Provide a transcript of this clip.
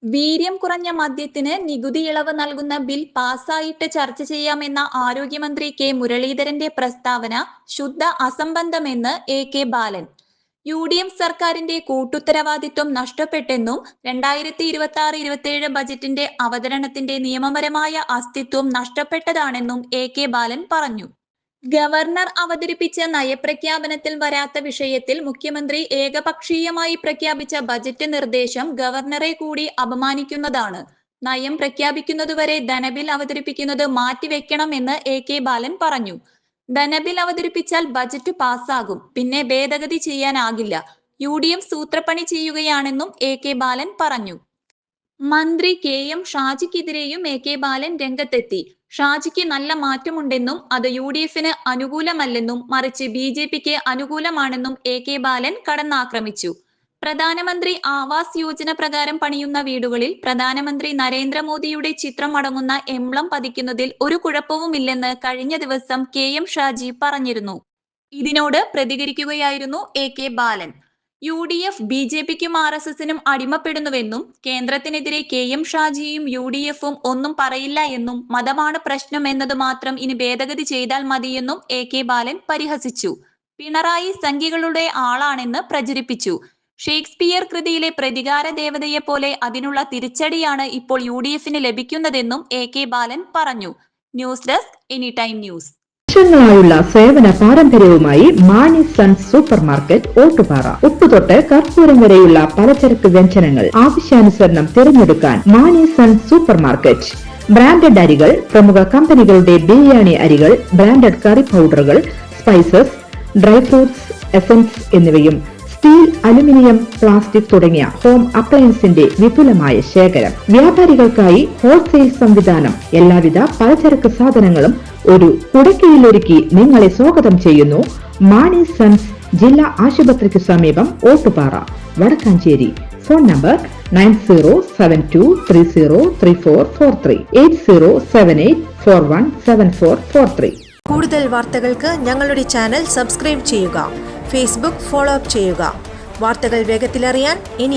വീര്യം കുറഞ്ഞ മദ്യത്തിന് നികുതി ഇളവ് നൽകുന്ന ബിൽ പാസായിട്ട് ചർച്ച ചെയ്യാമെന്ന ആരോഗ്യമന്ത്രി കെ മുരളീധരന്റെ പ്രസ്താവന ശുദ്ധ അസംബന്ധമെന്ന് കെ ബാലൻ. സർക്കാരിന്റെ കൂട്ടുത്തരവാദിത്വം നഷ്ടപ്പെട്ടെന്നും 2026-27 ബജറ്റിന്റെ അവതരണത്തിന്റെ നിയമപരമായ അസ്തിത്വം നഷ്ടപ്പെട്ടതാണെന്നും കെ ബാലൻ പറഞ്ഞു. ഗവർണർ അവതരിപ്പിച്ച നയപ്രഖ്യാപനത്തിൽ വരാത്ത വിഷയത്തിൽ മുഖ്യമന്ത്രി ഏകപക്ഷീയമായി പ്രഖ്യാപിച്ച ബജറ്റ് നിർദ്ദേശം ഗവർണറെ കൂടി അപമാനിക്കുന്നതാണ്. നയം പ്രഖ്യാപിക്കുന്നതുവരെ ധനബിൽ അവതരിപ്പിക്കുന്നത് മാറ്റിവെക്കണമെന്ന് കെ ബാലൻ പറഞ്ഞു. ധനബിൽ അവതരിപ്പിച്ചാൽ ബജറ്റ് പാസ്സാകും, പിന്നെ ഭേദഗതി ചെയ്യാനാകില്ല. സൂത്രപ്പണി ചെയ്യുകയാണെന്നും കെ ബാലൻ പറഞ്ഞു. മന്ത്രി എം ഷാജിക്കെതിരെയും കെ ബാലൻ രംഗത്തെത്തി. ഷാജിക്ക് നല്ല മാറ്റമുണ്ടെന്നും അത് ന് അനുകൂലമല്ലെന്നും മറിച്ച് BJPക്ക് അനുകൂലമാണെന്നും കെ ബാലൻ കടന്നാക്രമിച്ചു. പ്രധാനമന്ത്രി ആവാസ് യോജന പ്രകാരം പണിയുന്ന വീടുകളിൽ പ്രധാനമന്ത്രി നരേന്ദ്രമോദിയുടെ ചിത്രം അടങ്ങുന്ന എംബ്ലം പതിക്കുന്നതിൽ ഒരു കുഴപ്പവുമില്ലെന്ന് കഴിഞ്ഞ ദിവസം എം ഷാജി പറഞ്ഞിരുന്നു. ഇതിനോട് പ്രതികരിക്കുകയായിരുന്നു കെ ബാലൻ. BJPക്കും RSSനും അടിമപ്പെടുന്നുവെന്നും കേന്ദ്രത്തിനെതിരെ എം ഷാജിയും UDFും ഒന്നും പറയില്ല എന്നും മതമാണ് പ്രശ്നം എന്നത് മാത്രം ഇനി ഭേദഗതി ചെയ്താൽ മതിയെന്നും കെ ബാലൻ പരിഹസിച്ചു. പിണറായി സംഖ്യകളുടെ ആളാണെന്ന് പ്രചരിപ്പിച്ചു. ഷേക്സ്പിയർ കൃതിയിലെ പ്രതികാര ദേവതയെപ്പോലെ അതിനുള്ള തിരിച്ചടിയാണ് ഇപ്പോൾ UDFന് ലഭിക്കുന്നതെന്നും കെ ബാലൻ പറഞ്ഞു. News desk any time news. വർഷങ്ങളായുള്ള സേവന പാരമ്പര്യവുമായി Mani sons super market Ottupara. ഉപ്പുതൊട്ട് കർപ്പൂരം വരെയുള്ള പലചരക്ക് വ്യഞ്ജനങ്ങൾ ആവശ്യാനുസരണം തിരഞ്ഞെടുക്കാൻ Mani sons super market. Branded അരികൾ, പ്രമുഖ കമ്പനികളുടെ ബിരിയാണി അരികൾ, ബ്രാൻഡഡ് കറി പൗഡറുകൾ, സ്പൈസസ്, ഡ്രൈ ഫ്രൂട്ട്സ്, എസൻസ് എന്നിവയും സ്റ്റീൽ, അലുമിനിയം, പ്ലാസ്റ്റിക് തുടങ്ങിയ ഹോം അപ്ലയൻസിന്റെ വിപുലമായ ശേഖരം. വ്യാപാരികൾക്കായി ഹോൾസെയിൽ സംവിധാനം. എല്ലാവിധ പലചരക്ക് സാധനങ്ങളും ഒരു കുടക്കീഴിലൊരുക്കി നിങ്ങളെ സ്വാഗതം ചെയ്യുന്നു. മാണി സൺസ് ജില്ലാ ആശുപത്രിക്ക് സമീപം ഓട്ടുപാറ, വടക്കാഞ്ചേരി. Phone number 9072303443 8078417443. കൂടുതൽ വാർത്തകൾക്ക് ഞങ്ങളുടെ ചാനൽ സബ്സ്ക്രൈബ് ചെയ്യുക. ഫേസ്ബുക്ക് ഫോളോ അപ്പ് ചെയ്യുക. വാർത്തകൾ വേഗത്തിലറിയാൻ എനി